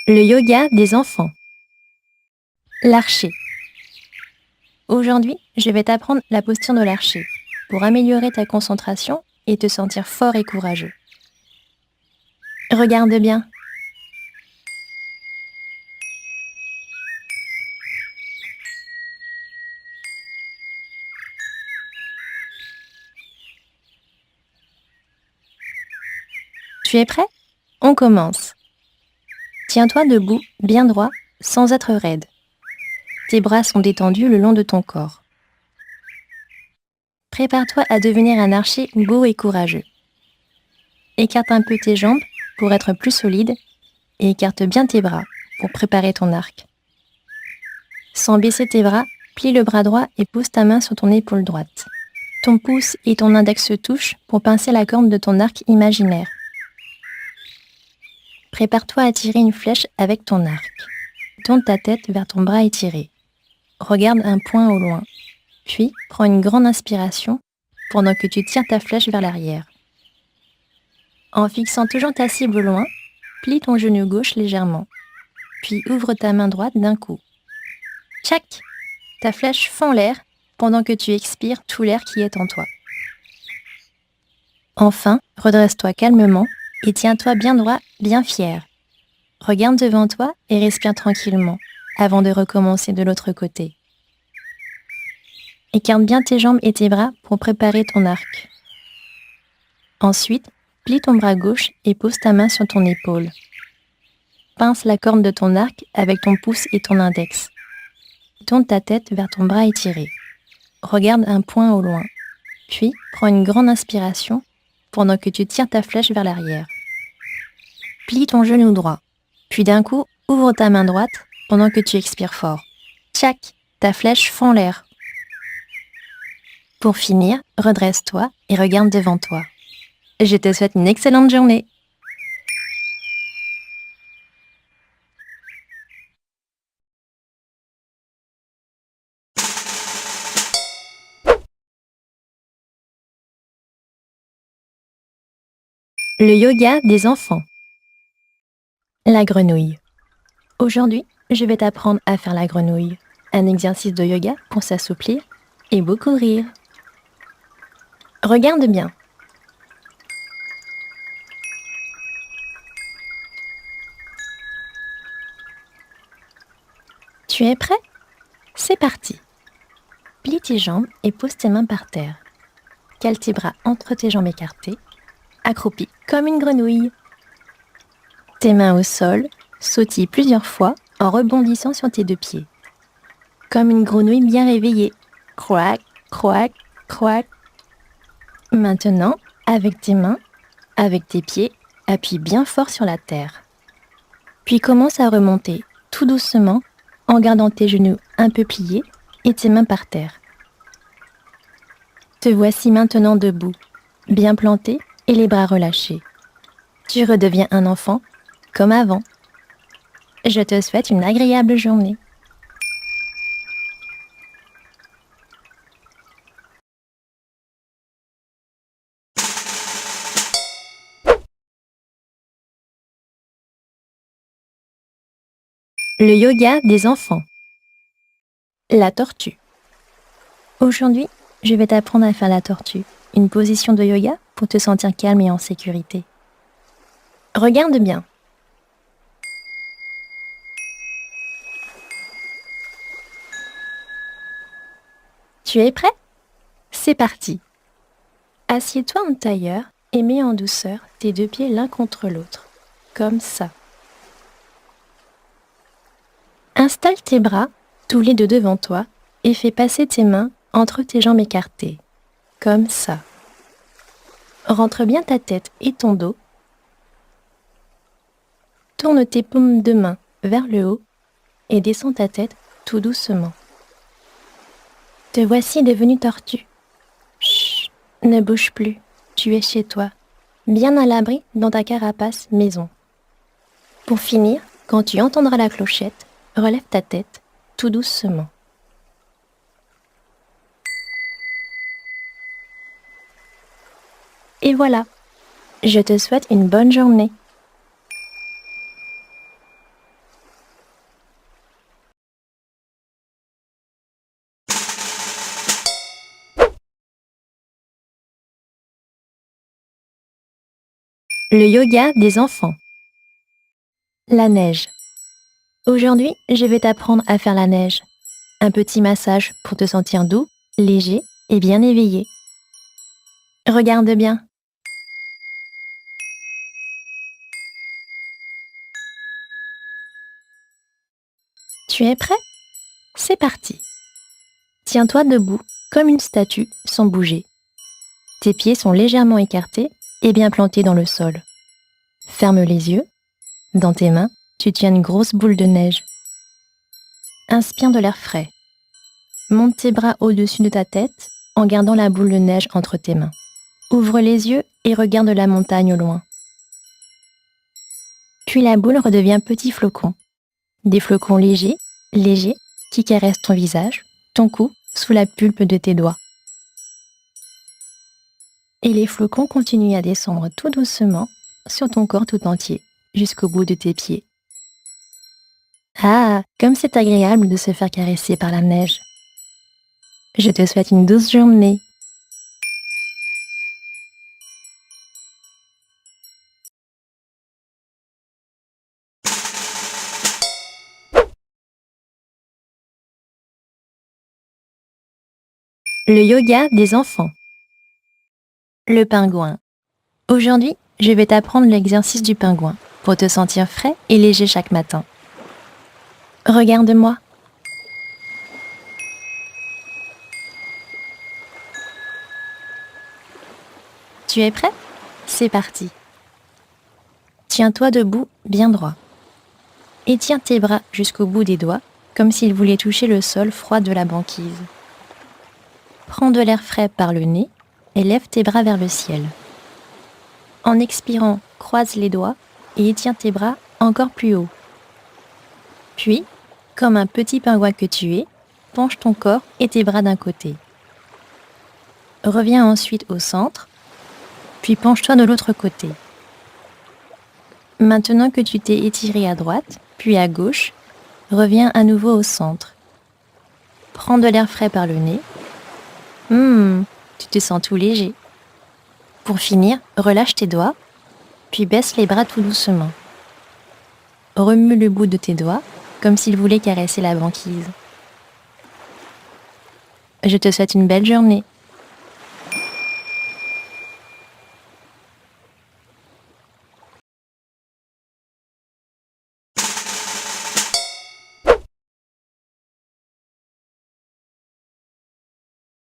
Le yoga des enfants. L'archer. Aujourd'hui, je vais t'apprendre la posture de l'archer pour améliorer ta concentration et te sentir fort et courageux. Regarde bien. Tu es prêt? On commence. Tiens-toi debout, bien droit, sans être raide. Tes bras sont détendus le long de ton corps. Prépare-toi à devenir un archer beau et courageux. Écarte un peu tes jambes pour être plus solide et écarte bien tes bras pour préparer ton arc. Sans baisser tes bras, plie le bras droit et pose ta main sur ton épaule droite. Ton pouce et ton index se touchent pour pincer la corne de ton arc imaginaire. Prépare-toi à tirer une flèche avec ton arc. Tourne ta tête vers ton bras étiré. Regarde un point au loin. Puis, prends une grande inspiration pendant que tu tires ta flèche vers l'arrière. En fixant toujours ta cible au loin, plie ton genou gauche légèrement. Puis ouvre ta main droite d'un coup. Tchac! Ta flèche fend l'air pendant que tu expires tout l'air qui est en toi. Enfin, redresse-toi calmement et tiens-toi bien droit, bien fier. Regarde devant toi et respire tranquillement avant de recommencer de l'autre côté. Écarte bien tes jambes et tes bras pour préparer ton arc. Ensuite, plie ton bras gauche et pose ta main sur ton épaule. Pince la corne de ton arc avec ton pouce et ton index. Tourne ta tête vers ton bras étiré. Regarde un point au loin. Puis, prends une grande inspiration pendant que tu tires ta flèche vers l'arrière. Plie ton genou droit. Puis d'un coup, ouvre ta main droite pendant que tu expires fort. Tchac! Ta flèche fend l'air. Pour finir, redresse-toi et regarde devant toi. Je te souhaite une excellente journée. Le yoga des enfants. La grenouille. Aujourd'hui, je vais t'apprendre à faire la grenouille, un exercice de yoga pour s'assouplir et beaucoup rire. Regarde bien. Tu es prêt? C'est parti. Plie tes jambes et pose tes mains par terre. Cale tes bras entre tes jambes écartées. Accroupis comme une grenouille. Tes mains au sol, sautille plusieurs fois en rebondissant sur tes deux pieds. Comme une grenouille bien réveillée. Croac, croac, croac. Maintenant, avec tes mains, avec tes pieds, appuie bien fort sur la terre. Puis commence à remonter tout doucement en gardant tes genoux un peu pliés et tes mains par terre. Te voici maintenant debout, bien planté et les bras relâchés. Tu redeviens un enfant comme avant. Je te souhaite une agréable journée. Le yoga des enfants. La tortue. Aujourd'hui, je vais t'apprendre à faire la tortue, une position de yoga pour te sentir calme et en sécurité. Regarde bien. Tu es prêt? C'est parti. Assieds-toi en tailleur et mets en douceur tes deux pieds l'un contre l'autre, comme ça. Installe tes bras, tous les deux devant toi, et fais passer tes mains entre tes jambes écartées, comme ça. Rentre bien ta tête et ton dos. Tourne tes paumes de main vers le haut et descends ta tête tout doucement. Te voici devenue tortue. Chut, ne bouge plus, tu es chez toi, bien à l'abri dans ta carapace maison. Pour finir, quand tu entendras la clochette, relève ta tête tout doucement. Et voilà, je te souhaite une bonne journée. Le yoga des enfants. La neige. Aujourd'hui, je vais t'apprendre à faire la neige. Un petit massage pour te sentir doux, léger et bien éveillé. Regarde bien. Tu es prêt? C'est parti. Tiens-toi debout, comme une statue, sans bouger. Tes pieds sont légèrement écartés et bien plantés dans le sol. Ferme les yeux. Dans tes mains, tu tiens une grosse boule de neige. Inspire de l'air frais. Monte tes bras au-dessus de ta tête en gardant la boule de neige entre tes mains. Ouvre les yeux et regarde la montagne au loin. Puis la boule redevient petit flocon. Des flocons légers, qui caressent ton visage, ton cou, sous la pulpe de tes doigts. Et les flocons continuent à descendre tout doucement sur ton corps tout entier, jusqu'au bout de tes pieds. Ah, comme c'est agréable de se faire caresser par la neige. Je te souhaite une douce journée. Le yoga des enfants. Le pingouin. Aujourd'hui, je vais t'apprendre l'exercice du pingouin pour te sentir frais et léger chaque matin. Regarde-moi. Tu es prêt? C'est parti. Tiens-toi debout, bien droit. Étire tes bras jusqu'au bout des doigts, comme s'ils voulaient toucher le sol froid de la banquise. Prends de l'air frais par le nez et lève tes bras vers le ciel. En expirant, croise les doigts et étire tes bras encore plus haut. Puis, comme un petit pingouin que tu es, penche ton corps et tes bras d'un côté. Reviens ensuite au centre, puis penche-toi de l'autre côté. Maintenant que tu t'es étiré à droite, puis à gauche, reviens à nouveau au centre. Prends de l'air frais par le nez. Tu te sens tout léger. Pour finir, relâche tes doigts, puis baisse les bras tout doucement. Remue le bout de tes doigts, comme s'ils voulaient caresser la banquise. Je te souhaite une belle journée.